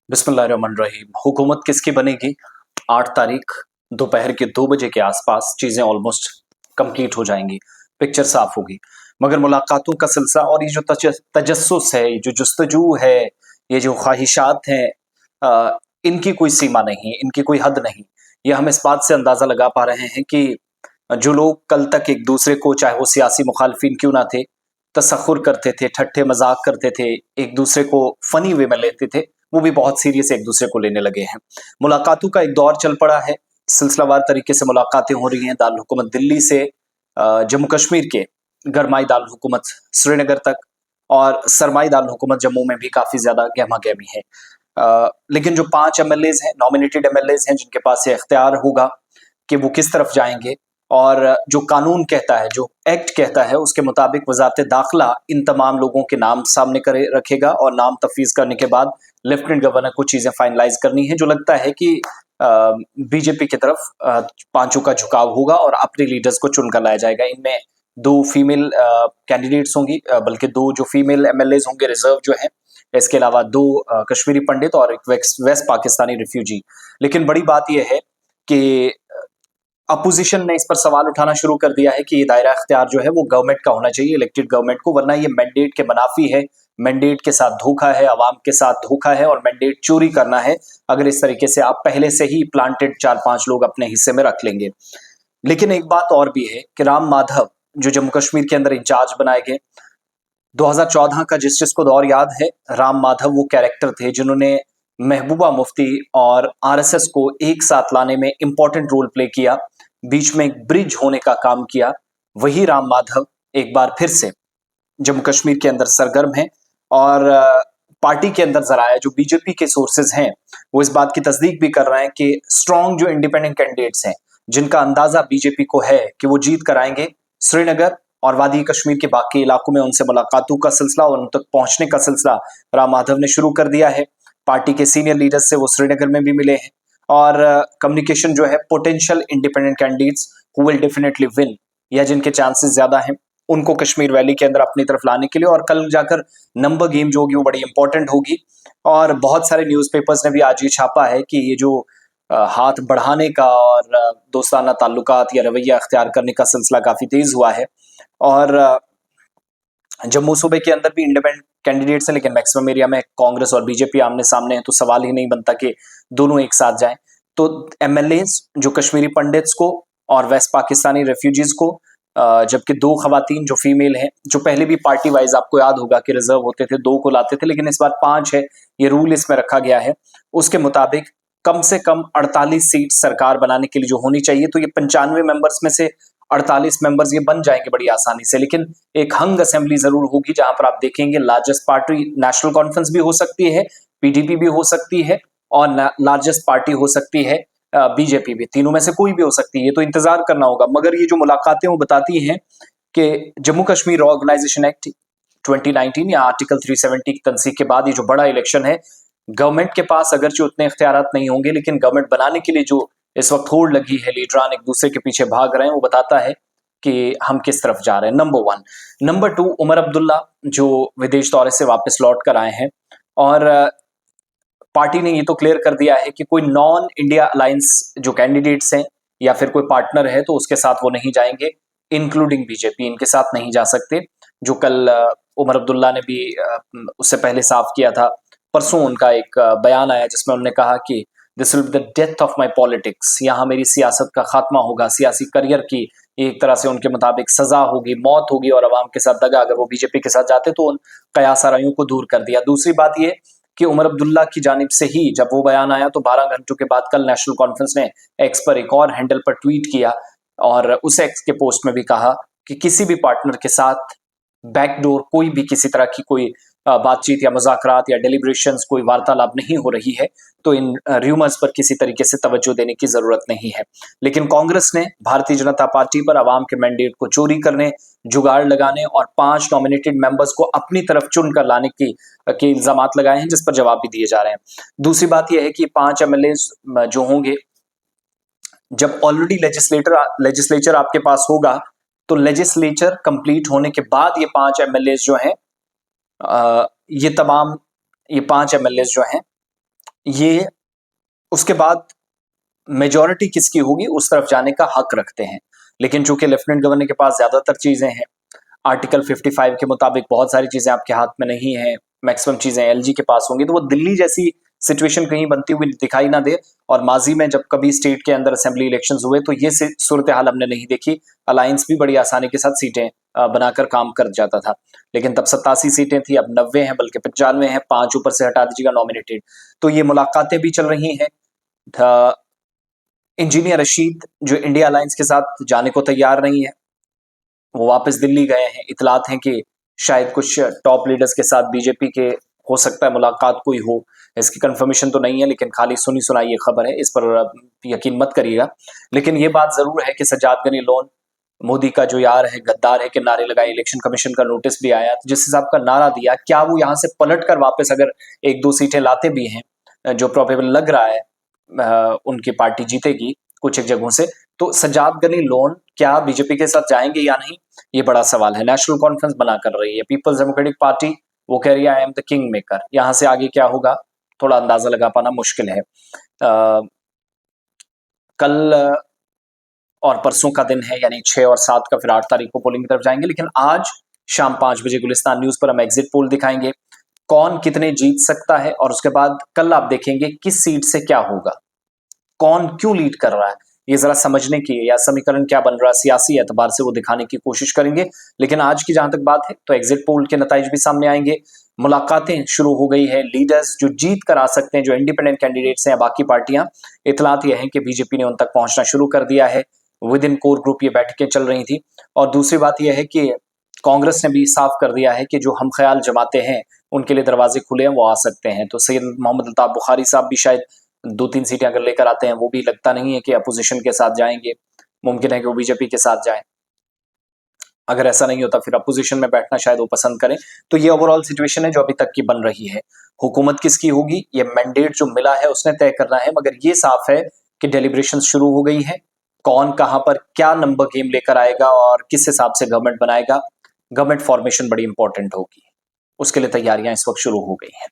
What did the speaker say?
बिस्मिल्लाहिर्रहमानिर्रहीम। हुकूमत किसकी बनेगी? 8 तारीख दोपहर के 2 बजे के आसपास चीज़ें ऑलमोस्ट कंप्लीट हो जाएंगी, पिक्चर साफ होगी। मगर मुलाकातों का सिलसिला और ये जो तजस्सुस है, ये जो जुस्तजू है, ये जो ख्वाहिशात हैं, इनकी कोई सीमा नहीं, इनकी कोई हद नहीं। ये हम इस बात से अंदाज़ा लगा पा रहे हैं कि जो लोग कल तक एक दूसरे को, चाहे वो सियासी मुखालफिन क्यों ना थे, तसख्खुर करते थे, ठट्ठे मजाक करते थे, एक दूसरे को फनी वे में लेते थे, वो भी बहुत सीरियस एक दूसरे को लेने लगे हैं। मुलाकातों का एक दौर चल पड़ा है, सिलसिलावार तरीके से मुलाकातें हो रही हैं दारुल हुकूमत दिल्ली से जम्मू कश्मीर के गरमाई दारुल हुकूमत श्रीनगर तक, और सरमाई दारुल हुकूमत जम्मू में भी काफ़ी ज़्यादा गहमा गहमी है। लेकिन जो 5 एमएलएज हैं, नॉमिनेटेड एमएलएज हैं, जिनके पास ये इख्तियार होगा कि वो किस तरफ जाएंगे, और जो कानून कहता है, जो एक्ट कहता है, उसके मुताबिक वजारत दाखिला इन तमाम लोगों के नाम सामने करे रखेगा, और नाम तफवीज़ करने के बाद लेफ्टिनेंट गवर्नर को चीज़ें फाइनलाइज करनी है। जो लगता है कि बीजेपी की तरफ पांचों का झुकाव होगा और अपने लीडर्स को चुनकर लाया जाएगा। इनमें 2 फीमेल कैंडिडेट्स होंगी, बल्कि 2 जो फीमेल एमएलएज होंगे रिजर्व जो हैं। इसके अलावा 2 कश्मीरी पंडित और एक वेस्ट पाकिस्तानी रिफ्यूजी। लेकिन बड़ी बात यह है कि अपोजिशन ने इस पर सवाल उठाना शुरू कर दिया है कि ये दायरा इख्तियार जो है वो गवर्नमेंट का होना चाहिए, इलेक्टेड गवर्नमेंट को, वरना ये मैंडेट के मुनाफी है, मैंडेट के साथ धोखा है, आवाम के साथ धोखा है, और मैंडेट चोरी करना है अगर इस तरीके से आप पहले से ही प्लांटेड 4-5 लोग अपने हिस्से में रख लेंगे। लेकिन एक बात और भी है कि राम माधव जो जम्मू कश्मीर के अंदर इंचार्ज बनाए गए, 2014 का जिसको दौर याद है, राम माधव वो कैरेक्टर थे जिन्होंने महबूबा मुफ्ती और आरएसएस को एक साथ लाने में इंपॉर्टेंट रोल प्ले किया, बीच में एक ब्रिज होने का काम किया। वही राम माधव एक बार फिर से जम्मू कश्मीर के अंदर सरगर्म है, और पार्टी के अंदर जराया जो बीजेपी के सोर्सेज हैं वो इस बात की तस्दीक भी कर रहे हैं कि स्ट्रॉन्ग जो इंडिपेंडेंट कैंडिडेट्स हैं, जिनका अंदाजा बीजेपी को है कि वो जीत कर आएंगे, श्रीनगर और वादी कश्मीर के बाकी इलाकों में उनसे मुलाकातों का सिलसिला और उन तक पहुंचने का सिलसिला राम माधव ने शुरू कर दिया है। पार्टी के सीनियर लीडर्स से वो श्रीनगर में भी मिले हैं, और कम्युनिकेशन जो है potential independent candidates who will definitely win, या जिनके चांसेस ज्यादा हैं, उनको कश्मीर वैली के अंदर अपनी तरफ लाने के लिए। और कल जाकर नंबर गेम जो होगी वो बड़ी इंपॉर्टेंट होगी, और बहुत सारे न्यूज़पेपर्स ने भी आज ये छापा है कि ये जो हाथ बढ़ाने का और दोस्ताना ताल्लुकात या रवैया अख्तियार करने का सिलसिला काफ़ी तेज़ हुआ है। और जम्मू सूबे के अंदर भी इंडिपेंडेंट कैंडिडेट्स हैं, लेकिन मैक्सिमम एरिया में कांग्रेस और बीजेपी आमने सामने है, तो सवाल ही नहीं बनता कि दोनों एक साथ जाएं। तो एमएलएज जो कश्मीरी पंडित्स को और वेस्ट पाकिस्तानी रेफ्यूजीज को, जबकि 2 खवातीन जो फीमेल हैं, जो पहले भी पार्टी वाइज आपको याद होगा कि रिजर्व होते थे, 2 को लाते थे, लेकिन इस बार 5 है, ये रूल इसमें रखा गया है। उसके मुताबिक कम से कम 48 सीट सरकार बनाने के लिए जो होनी चाहिए, तो ये 95 मेंबर्स में से 48 मेंबर्स ये बन जाएंगे बड़ी आसानी से। लेकिन एक हंग असेंबली जरूर होगी, जहां पर आप देखेंगे लार्जेस्ट पार्टी नेशनल कॉन्फ्रेंस भी हो सकती है, पीडीपी भी हो सकती है, और लार्जेस्ट पार्टी हो सकती है बीजेपी भी। तीनों में से कोई भी हो सकती है, तो इंतजार करना होगा। मगर ये जो मुलाकातें वो बताती हैं कि जम्मू कश्मीर ऑर्गेनाइजेशन एक्ट 2019 या आर्टिकल 370 की तनसीख के बाद ये जो बड़ा इलेक्शन है, गवर्नमेंट के पास अगरचे उतने इख्तियारात नहीं होंगे, लेकिन गवर्नमेंट बनाने के लिए जो इस वक्त होड़ लगी है, लीडरान एक दूसरे के पीछे भाग रहे हैं, वो बताता है कि हम किस तरफ जा रहे हैं। नंबर 1। नंबर 2, उमर अब्दुल्ला जो विदेश दौरे से वापस लौट कर आए हैं, और पार्टी ने ये तो क्लियर कर दिया है कि कोई नॉन इंडिया अलायंस जो कैंडिडेट्स हैं या फिर कोई पार्टनर है तो उसके साथ वो नहीं जाएंगे, इंक्लूडिंग बीजेपी, इनके साथ नहीं जा सकते। जो कल उमर अब्दुल्ला ने भी उससे पहले साफ किया था। परसों उनका एक बयान आया जिसमें उन्होंने कहा कि this will be the death of my politics, यहाँ मेरी सियासत का खात्मा होगा, सियासी करियर की एक तरह से उनके मुताबिक सजा होगी, मौत होगी, और अवाम के साथ दगा अगर वो बीजेपी के साथ जाते तो उन कयास आराइयों को दूर कर दिया। दूसरी बात ये कि उमर अब्दुल्ला की जानिब से ही जब वो बयान आया तो 12 घंटों के बाद कल नेशनल कॉन्फ्रेंस ने एक्स पर एक और हैंडल पर ट्वीट किया, और उस एक्स के पोस्ट में भी कहा कि किसी भी पार्टनर के साथ बैकडोर कोई भी किसी तरह की कोई बातचीत या मुज़ाकरात या डेलिब्रेशंस, कोई वार्तालाप नहीं हो रही है, तो इन र्यूमर्स पर किसी तरीके से तवज्जो देने की जरूरत नहीं है। लेकिन कांग्रेस ने भारतीय जनता पार्टी पर आवाम के मैंडेट को चोरी करने, जुगाड़ लगाने और 5 नॉमिनेटेड मेंबर्स को अपनी तरफ चुन कर लाने के इल्जामात लगाए हैं, जिस पर जवाब भी दिए जा रहे हैं। दूसरी बात यह है कि 5 एमएलए जो होंगे, जब ऑलरेडी लेजिस्लेचर आपके पास होगा, तो लेजिस्लेचर कंप्लीट होने के बाद ये 5 एमएलए जो हैं, ये 5 एमएलए जो हैं ये उसके बाद मेजॉरिटी किसकी होगी उस तरफ जाने का हक रखते हैं। लेकिन चूंकि लेफ्टिनेंट गवर्नर के पास ज्यादातर चीजें हैं, आर्टिकल 55 के मुताबिक बहुत सारी चीजें आपके हाथ में नहीं है, मैक्सिमम चीजें एलजी के पास होंगी, तो वो दिल्ली जैसी सिचुएशन कहीं बनती हुई दिखाई ना दे। और माजी में जब कभी स्टेट के अंदर असेंबली इलेक्शंस हुए तो ये सूरत हाल हमने नहीं देखी। अलायंस भी बड़ी आसानी के साथ सीटें बनाकर काम कर जाता था। लेकिन तब 87 सीटें थी, अब 90 हैं, बल्कि 95 हैं, 5 ऊपर से हटा दीजिएगा नॉमिनेटेड। तो ये मुलाकातें भी चल रही हैं। इंजीनियर रशीद जो इंडिया अलायंस के साथ जाने को तैयार नहीं है, वो वापस दिल्ली गए हैं। इतलात हैं कि शायद कुछ टॉप लीडर्स के साथ बीजेपी के हो सकता है मुलाकात कोई हो, इसकी कंफर्मेशन तो नहीं है, लेकिन खाली सुनी सुनाई ये खबर है, इस पर यकीन मत करिएगा। लेकिन ये बात जरूर है कि सज्जाद गनी लोन मोदी का जो यार है, गद्दार है, के नारे लगाए। इलेक्शन कमीशन का नोटिस भी आया, जिस हिसाब का नारा दिया, क्या वो यहां से पलट कर वापस अगर 1-2 सीटें लाते भी हैं, जो प्रोबेबल लग रहा है, उनकी पार्टी जीतेगी कुछ एक जगहों से, तो सज्जाद गनी लोन क्या बीजेपी के साथ जाएंगे या नहीं, ये बड़ा सवाल है। नेशनल कॉन्फ्रेंस बना कर रही है पीपल्स डेमोक्रेटिक पार्टी, वो कह रही है I am the king maker. यहां से आगे क्या होगा थोड़ा अंदाजा लगा पाना मुश्किल है। कल और परसों का दिन है, यानी 6 और 7 का, फिर 8 तारीख को पोलिंग की तरफ जाएंगे। लेकिन आज शाम 5 बजे गुलिस्तान न्यूज पर हम एग्जिट पोल दिखाएंगे, कौन कितने जीत सकता है, और उसके बाद कल आप देखेंगे किस सीट से क्या होगा, कौन क्यों लीड कर रहा है, ये जरा समझने की, या समीकरण क्या बन रहा है सियासी एतबार से, वो दिखाने की कोशिश करेंगे। लेकिन आज की जहां तक बात है तो एग्जिट पोल के नतीजे भी सामने आएंगे। मुलाकातें शुरू हो गई है, लीडर्स जो जीत कर आ सकते हैं, जो इंडिपेंडेंट कैंडिडेट्स हैं, बाकी पार्टियां, इतलात यह है कि बीजेपी ने उन तक पहुंचना शुरू कर दिया है। विद इन कोर ग्रुप ये बैठकें चल रही थी। और दूसरी बात यह है कि कांग्रेस ने भी साफ कर दिया है कि जो हम ख्याल जमाते हैं उनके लिए दरवाजे खुले हैं, वो आ सकते हैं। तो सैयद मोहम्मद अल्ताफ बुखारी साहब भी शायद 2-3 सीटें अगर लेकर आते हैं, वो भी लगता नहीं है कि अपोजिशन के साथ जाएंगे, मुमकिन है कि वो बीजेपी के साथ जाएं। अगर ऐसा नहीं होता फिर अपोजिशन में बैठना शायद वो पसंद करें। तो ये ओवरऑल सिचुएशन है जो अभी तक की बन रही है। हुकूमत किसकी होगी ये मैंडेट जो मिला है उसने तय करना है, मगर ये साफ है कि डेलिब्रेशन शुरू हो गई है। कौन कहां पर क्या नंबर गेम लेकर आएगा और किस हिसाब से गवर्नमेंट बनाएगा, गवर्नमेंट फॉर्मेशन बड़ी इंपॉर्टेंट होगी, उसके लिए तैयारियां इस वक्त शुरू हो गई हैं।